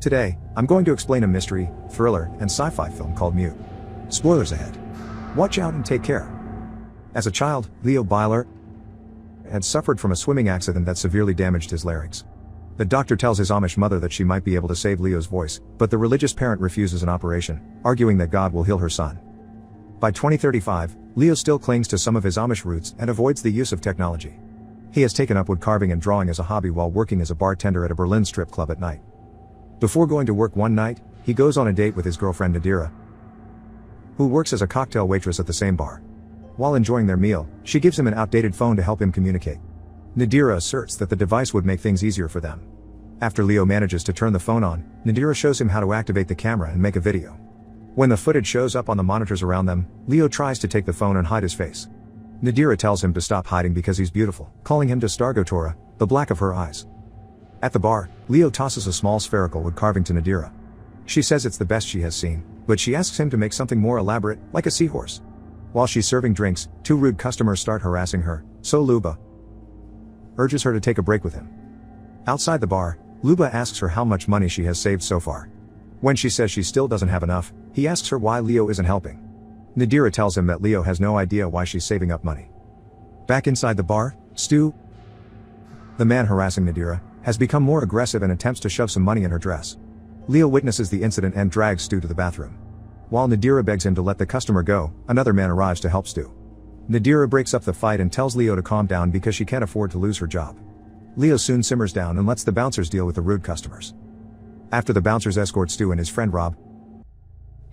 Today, I'm going to explain a mystery, thriller, and sci-fi film called Mute. Spoilers ahead. Watch out and take care. As a child, Leo Byler had suffered from a swimming accident that severely damaged his larynx. The doctor tells his Amish mother that she might be able to save Leo's voice, but the religious parent refuses an operation, arguing that God will heal her son. By 2035, Leo still clings to some of his Amish roots and avoids the use of technology. He has taken up wood carving and drawing as a hobby while working as a bartender at a Berlin strip club at night. Before going to work one night, he goes on a date with his girlfriend Nadira, who works as a cocktail waitress at the same bar. While enjoying their meal, she gives him an outdated phone to help him communicate. Nadira asserts that the device would make things easier for them. After Leo manages to turn the phone on, Nadira shows him how to activate the camera and make a video. When the footage shows up on the monitors around them, Leo tries to take the phone and hide his face. Nadira tells him to stop hiding because he's beautiful, calling him to Stargotora, the black of her eyes. At the bar, Leo tosses a small spherical wood carving to Nadira. She says it's the best she has seen, but she asks him to make something more elaborate, like a seahorse. While she's serving drinks, two rude customers start harassing her, so Luba urges her to take a break with him. Outside the bar, Luba asks her how much money she has saved so far. When she says she still doesn't have enough, he asks her why Leo isn't helping. Nadira tells him that Leo has no idea why she's saving up money. Back inside the bar, Stu, the man harassing Nadira, has become more aggressive and attempts to shove some money in her dress. Leo witnesses the incident and drags Stu to the bathroom. While Nadira begs him to let the customer go, another man arrives to help Stu. Nadira breaks up the fight and tells Leo to calm down because she can't afford to lose her job. Leo soon simmers down and lets the bouncers deal with the rude customers. After the bouncers escort Stu and his friend Rob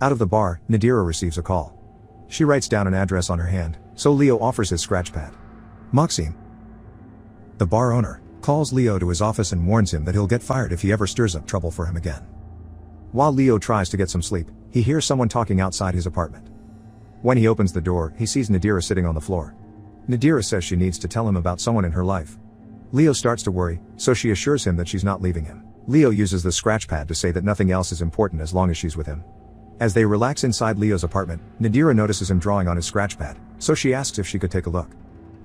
out of the bar, Nadira receives a call. She writes down an address on her hand, so Leo offers his scratch pad. Maxim, the bar owner, calls Leo to his office and warns him that he'll get fired if he ever stirs up trouble for him again. While Leo tries to get some sleep, he hears someone talking outside his apartment. When he opens the door, he sees Nadira sitting on the floor. Nadira says she needs to tell him about someone in her life. Leo starts to worry, so she assures him that she's not leaving him. Leo uses the scratch pad to say that nothing else is important as long as she's with him. As they relax inside Leo's apartment, Nadira notices him drawing on his scratch pad, so she asks if she could take a look.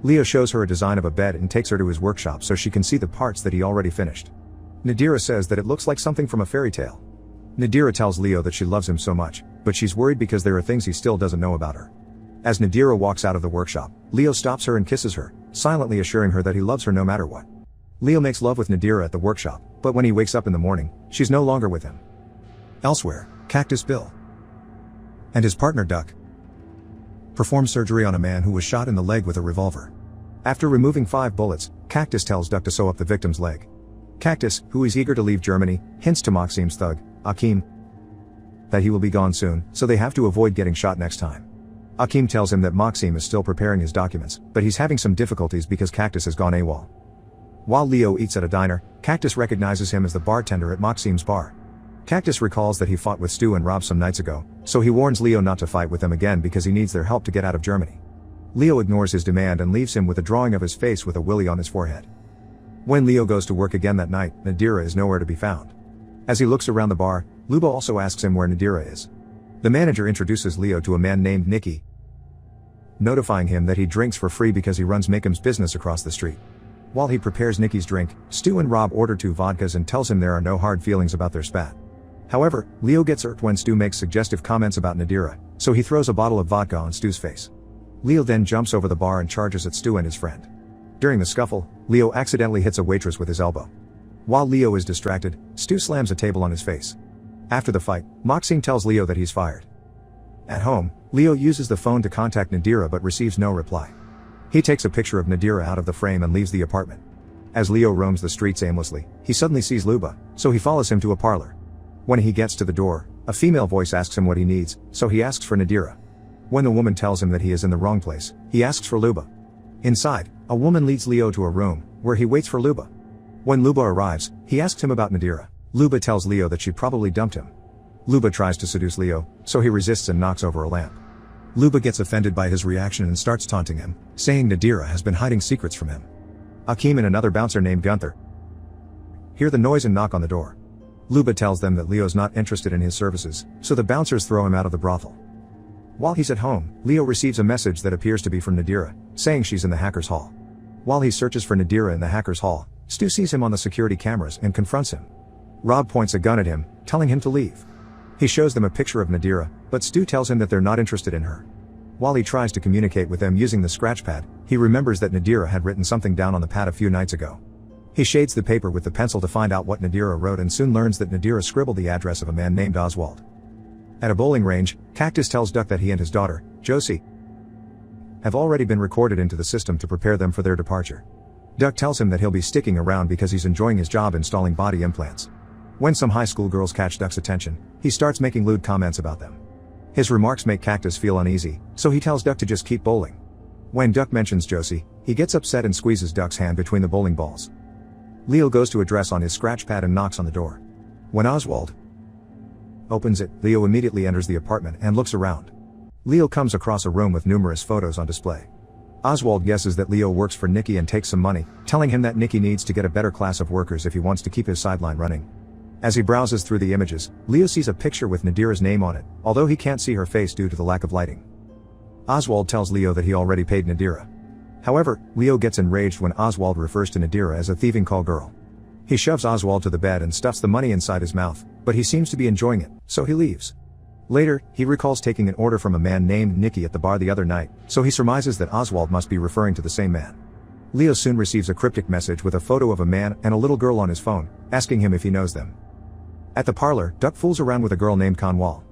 Leo shows her a design of a bed and takes her to his workshop so she can see the parts that he already finished. Nadira says that it looks like something from a fairy tale. Nadira tells Leo that she loves him so much, but she's worried because there are things he still doesn't know about her. As Nadira walks out of the workshop, Leo stops her and kisses her, silently assuring her that he loves her no matter what. Leo makes love with Nadira at the workshop, but when he wakes up in the morning, she's no longer with him. Elsewhere, Cactus Bill and his partner Duck perform surgery on a man who was shot in the leg with a revolver. After removing 5 bullets, Cactus tells Duck to sew up the victim's leg. Cactus, who is eager to leave Germany, hints to Maxim's thug, Akim, that he will be gone soon, so they have to avoid getting shot next time. Akim tells him that Maxim is still preparing his documents, but he's having some difficulties because Cactus has gone AWOL. While Leo eats at a diner, Cactus recognizes him as the bartender at Maxim's bar. Cactus recalls that he fought with Stu and Rob some nights ago, so he warns Leo not to fight with them again because he needs their help to get out of Germany. Leo ignores his demand and leaves him with a drawing of his face with a willy on his forehead. When Leo goes to work again that night, Nadira is nowhere to be found. As he looks around the bar, Luba also asks him where Nadira is. The manager introduces Leo to a man named Nicky, notifying him that he drinks for free because he runs Makeham's business across the street. While he prepares Nicky's drink, Stu and Rob order 2 vodkas and tells him there are no hard feelings about their spat. However, Leo gets irked when Stu makes suggestive comments about Nadira, so he throws a bottle of vodka on Stu's face. Leo then jumps over the bar and charges at Stu and his friend. During the scuffle, Leo accidentally hits a waitress with his elbow. While Leo is distracted, Stu slams a table on his face. After the fight, Maxim tells Leo that he's fired. At home, Leo uses the phone to contact Nadira but receives no reply. He takes a picture of Nadira out of the frame and leaves the apartment. As Leo roams the streets aimlessly, he suddenly sees Luba, so he follows him to a parlor. When he gets to the door, a female voice asks him what he needs, so he asks for Nadira. When the woman tells him that he is in the wrong place, he asks for Luba. Inside, a woman leads Leo to a room, where he waits for Luba. When Luba arrives, he asks him about Nadira. Luba tells Leo that she probably dumped him. Luba tries to seduce Leo, so he resists and knocks over a lamp. Luba gets offended by his reaction and starts taunting him, saying Nadira has been hiding secrets from him. Akim and another bouncer named Gunther hear the noise and knock on the door. Luba tells them that Leo's not interested in his services, so the bouncers throw him out of the brothel. While he's at home, Leo receives a message that appears to be from Nadira, saying she's in the hacker's hall. While he searches for Nadira in the hacker's hall, Stu sees him on the security cameras and confronts him. Rob points a gun at him, telling him to leave. He shows them a picture of Nadira, but Stu tells him that they're not interested in her. While he tries to communicate with them using the scratch pad, he remembers that Nadira had written something down on the pad a few nights ago. He shades the paper with the pencil to find out what Nadira wrote and soon learns that Nadira scribbled the address of a man named Oswald. At a bowling range, Cactus tells Duck that he and his daughter, Josie, have already been recorded into the system to prepare them for their departure. Duck tells him that he'll be sticking around because he's enjoying his job installing body implants. When some high school girls catch Duck's attention, he starts making lewd comments about them. His remarks make Cactus feel uneasy, so he tells Duck to just keep bowling. When Duck mentions Josie, he gets upset and squeezes Duck's hand between the bowling balls. Leo goes to address on his scratch pad and knocks on the door. When Oswald opens it, Leo immediately enters the apartment and looks around. Leo comes across a room with numerous photos on display. Oswald guesses that Leo works for Nikki and takes some money, telling him that Nikki needs to get a better class of workers if he wants to keep his sideline running. As he browses through the images, Leo sees a picture with Nadira's name on it, although he can't see her face due to the lack of lighting. Oswald tells Leo that he already paid Nadira. However, Leo gets enraged when Oswald refers to Nadira as a thieving call girl. He shoves Oswald to the bed and stuffs the money inside his mouth, but he seems to be enjoying it, so he leaves. Later, he recalls taking an order from a man named Nicky at the bar the other night, so he surmises that Oswald must be referring to the same man. Leo soon receives a cryptic message with a photo of a man and a little girl on his phone, asking him if he knows them. At the parlor, Duck fools around with a girl named Conwal,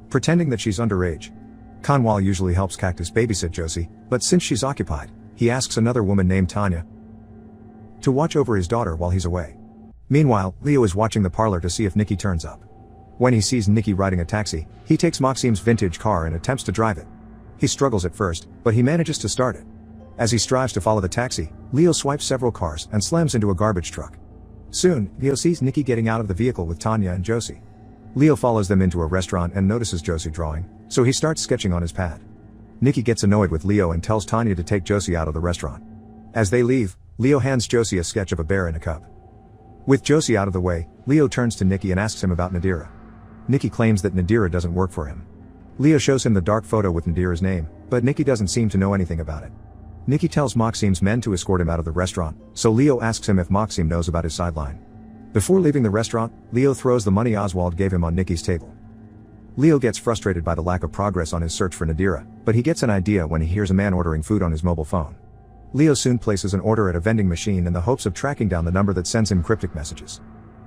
pretending that she's underage. Conwal usually helps Cactus babysit Josie, but since she's occupied, he asks another woman named Tanya to watch over his daughter while he's away. Meanwhile, Leo is watching the parlor to see if Nikki turns up. When he sees Nikki riding a taxi, he takes Maxim's vintage car and attempts to drive it. He struggles at first, but he manages to start it. As he strives to follow the taxi, Leo swipes several cars and slams into a garbage truck. Soon, Leo sees Nikki getting out of the vehicle with Tanya and Josie. Leo follows them into a restaurant and notices Josie drawing, so he starts sketching on his pad. Nikki gets annoyed with Leo and tells Tanya to take Josie out of the restaurant. As they leave, Leo hands Josie a sketch of a bear in a cup. With Josie out of the way, Leo turns to Nikki and asks him about Nadira. Nikki claims that Nadira doesn't work for him. Leo shows him the dark photo with Nadira's name, but Nikki doesn't seem to know anything about it. Nikki tells Maxim's men to escort him out of the restaurant, so Leo asks him if Maxim knows about his sideline. Before leaving the restaurant, Leo throws the money Oswald gave him on Nikki's table. Leo gets frustrated by the lack of progress on his search for Nadira, but he gets an idea when he hears a man ordering food on his mobile phone. Leo soon places an order at a vending machine in the hopes of tracking down the number that sends him cryptic messages.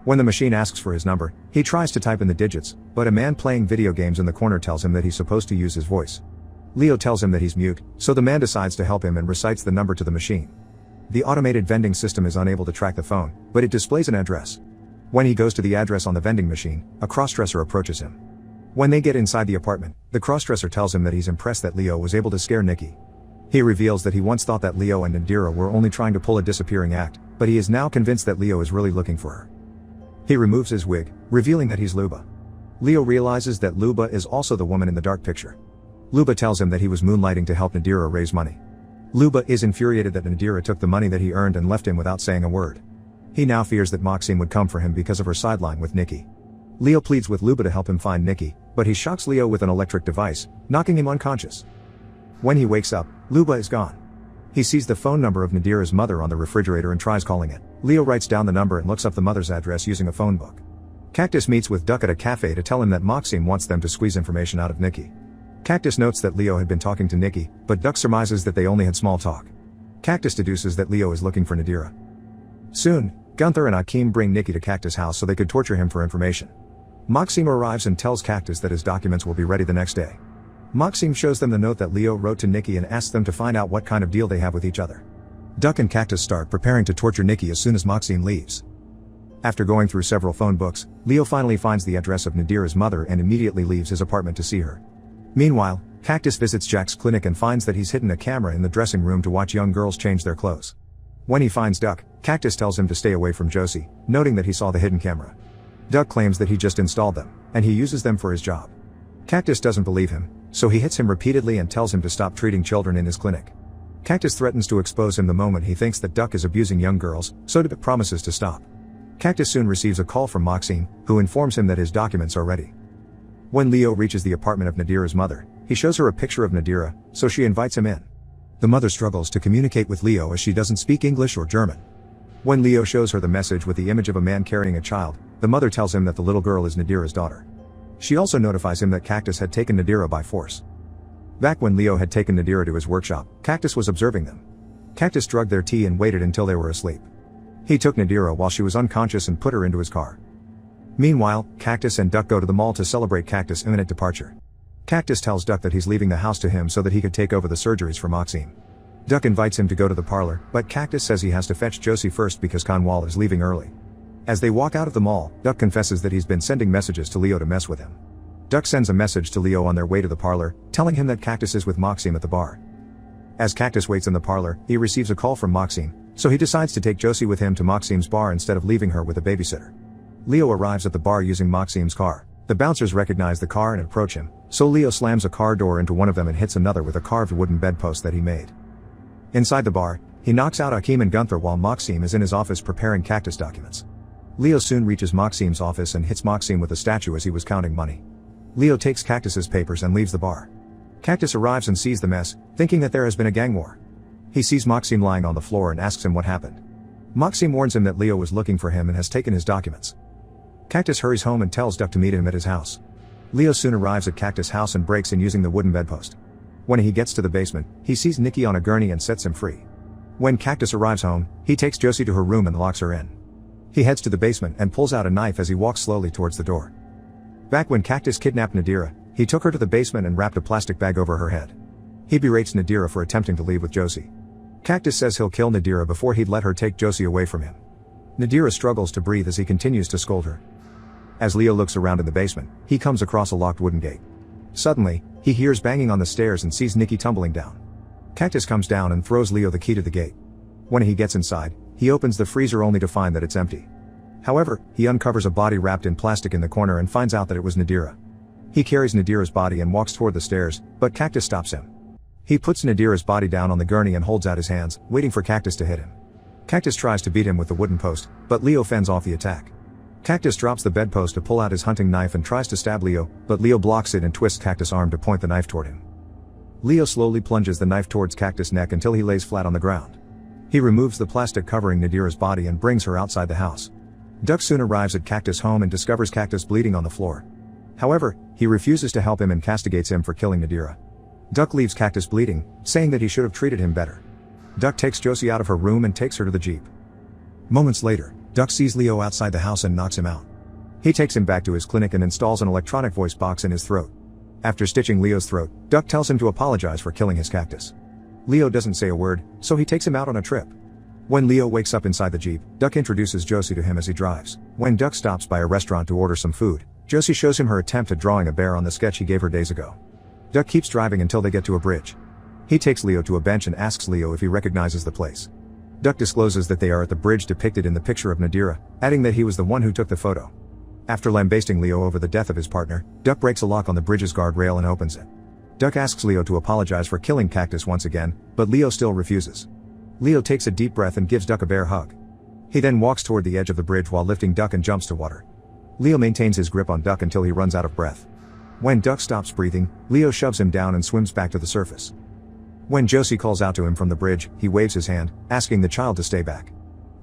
When the machine asks for his number, he tries to type in the digits, but a man playing video games in the corner tells him that he's supposed to use his voice. Leo tells him that he's mute, so the man decides to help him and recites the number to the machine. The automated vending system is unable to track the phone, but it displays an address. When he goes to the address on the vending machine, a crossdresser approaches him. When they get inside the apartment, the crossdresser tells him that he's impressed that Leo was able to scare Nikki. He reveals that he once thought that Leo and Nadira were only trying to pull a disappearing act, but he is now convinced that Leo is really looking for her. He removes his wig, revealing that he's Luba. Leo realizes that Luba is also the woman in the dark picture. Luba tells him that he was moonlighting to help Nadira raise money. Luba is infuriated that Nadira took the money that he earned and left him without saying a word. He now fears that Maxim would come for him because of her sideline with Nikki. Leo pleads with Luba to help him find Nikki, but he shocks Leo with an electric device, knocking him unconscious. When he wakes up, Luba is gone. He sees the phone number of Nadira's mother on the refrigerator and tries calling it. Leo writes down the number and looks up the mother's address using a phone book. Cactus meets with Duck at a cafe to tell him that Maxim wants them to squeeze information out of Nikki. Cactus notes that Leo had been talking to Nikki, but Duck surmises that they only had small talk. Cactus deduces that Leo is looking for Nadira. Soon, Gunther and Akeem bring Nikki to Cactus' house so they could torture him for information. Maxim arrives and tells Cactus that his documents will be ready the next day. Maxim shows them the note that Leo wrote to Nikki and asks them to find out what kind of deal they have with each other. Duck and Cactus start preparing to torture Nikki as soon as Maxim leaves. After going through several phone books, Leo finally finds the address of Nadira's mother and immediately leaves his apartment to see her. Meanwhile, Cactus visits Jack's clinic and finds that he's hidden a camera in the dressing room to watch young girls change their clothes. When he finds Duck, Cactus tells him to stay away from Josie, noting that he saw the hidden camera. Duck claims that he just installed them, and he uses them for his job. Cactus doesn't believe him, so he hits him repeatedly and tells him to stop treating children in his clinic. Cactus threatens to expose him the moment he thinks that Duck is abusing young girls, so Duck promises to stop. Cactus soon receives a call from Maxim, who informs him that his documents are ready. When Leo reaches the apartment of Nadira's mother, he shows her a picture of Nadira, so she invites him in. The mother struggles to communicate with Leo as she doesn't speak English or German. When Leo shows her the message with the image of a man carrying a child, The mother tells him that the little girl is Nadira's daughter. She also notifies him that Cactus had taken Nadira by force. Back when Leo had taken Nadira to his workshop, Cactus was observing them. Cactus drugged their tea and waited until they were asleep. He took Nadira while she was unconscious and put her into his car. Meanwhile, Cactus and Duck go to the mall to celebrate Cactus' imminent departure. Cactus tells Duck that he's leaving the house to him so that he could take over the surgeries for Maxime. Duck invites him to go to the parlor, but Cactus says he has to fetch Josie first because Conwal is leaving early. As they walk out of the mall, Duck confesses that he's been sending messages to Leo to mess with him. Duck sends a message to Leo on their way to the parlor, telling him that Cactus is with Maxime at the bar. As Cactus waits in the parlor, he receives a call from Maxime, so he decides to take Josie with him to Maxime's bar instead of leaving her with a babysitter. Leo arrives at the bar using Maxime's car. The bouncers recognize the car and approach him, so Leo slams a car door into one of them and hits another with a carved wooden bedpost that he made. Inside the bar, he knocks out Akeem and Gunther while Maxime is in his office preparing Cactus documents. Leo soon reaches Maxime's office and hits Maxime with a statue as he was counting money. Leo takes Cactus's papers and leaves the bar. Cactus arrives and sees the mess, thinking that there has been a gang war. He sees Maxime lying on the floor and asks him what happened. Maxime warns him that Leo was looking for him and has taken his documents. Cactus hurries home and tells Duck to meet him at his house. Leo soon arrives at Cactus' house and breaks in using the wooden bedpost. When he gets to the basement, he sees Nikki on a gurney and sets him free. When Cactus arrives home, he takes Josie to her room and locks her in. He heads to the basement and pulls out a knife as he walks slowly towards the door. Back when Cactus kidnapped Nadira, he took her to the basement and wrapped a plastic bag over her head. He berates Nadira for attempting to leave with Josie. Cactus says he'll kill Nadira before he'd let her take Josie away from him. Nadira struggles to breathe as he continues to scold her. As Leo looks around in the basement, he comes across a locked wooden gate. Suddenly, he hears banging on the stairs and sees Nikki tumbling down. Cactus comes down and throws Leo the key to the gate. When he gets inside, he opens the freezer only to find that it's empty. However, he uncovers a body wrapped in plastic in the corner and finds out that it was Nadira. He carries Nadira's body and walks toward the stairs, but Cactus stops him. He puts Nadira's body down on the gurney and holds out his hands, waiting for Cactus to hit him. Cactus tries to beat him with the wooden post, but Leo fends off the attack. Cactus drops the bedpost to pull out his hunting knife and tries to stab Leo, but Leo blocks it and twists Cactus' arm to point the knife toward him. Leo slowly plunges the knife towards Cactus' neck until he lays flat on the ground. He removes the plastic covering Nadira's body and brings her outside the house. Duck soon arrives at Cactus' home and discovers Cactus bleeding on the floor. However, he refuses to help him and castigates him for killing Nadira. Duck leaves Cactus bleeding, saying that he should have treated him better. Duck takes Josie out of her room and takes her to the Jeep. Moments later, Duck sees Leo outside the house and knocks him out. He takes him back to his clinic and installs an electronic voice box in his throat. After stitching Leo's throat, Duck tells him to apologize for killing his cactus. Leo doesn't say a word, so he takes him out on a trip. When Leo wakes up inside the Jeep, Duck introduces Josie to him as he drives. When Duck stops by a restaurant to order some food, Josie shows him her attempt at drawing a bear on the sketch he gave her days ago. Duck keeps driving until they get to a bridge. He takes Leo to a bench and asks Leo if he recognizes the place. Duck discloses that they are at the bridge depicted in the picture of Nadira, adding that he was the one who took the photo. After lambasting Leo over the death of his partner, Duck breaks a lock on the bridge's guardrail and opens it. Duck asks Leo to apologize for killing Cactus once again, but Leo still refuses. Leo takes a deep breath and gives Duck a bear hug. He then walks toward the edge of the bridge while lifting Duck and jumps to water. Leo maintains his grip on Duck until he runs out of breath. When Duck stops breathing, Leo shoves him down and swims back to the surface. When Josie calls out to him from the bridge, he waves his hand, asking the child to stay back.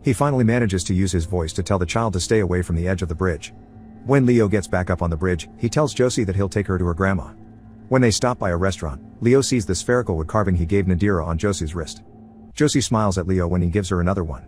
He finally manages to use his voice to tell the child to stay away from the edge of the bridge. When Leo gets back up on the bridge, he tells Josie that he'll take her to her grandma. When they stop by a restaurant, Leo sees the spherical wood carving he gave Nadira on Josie's wrist. Josie smiles at Leo when he gives her another one.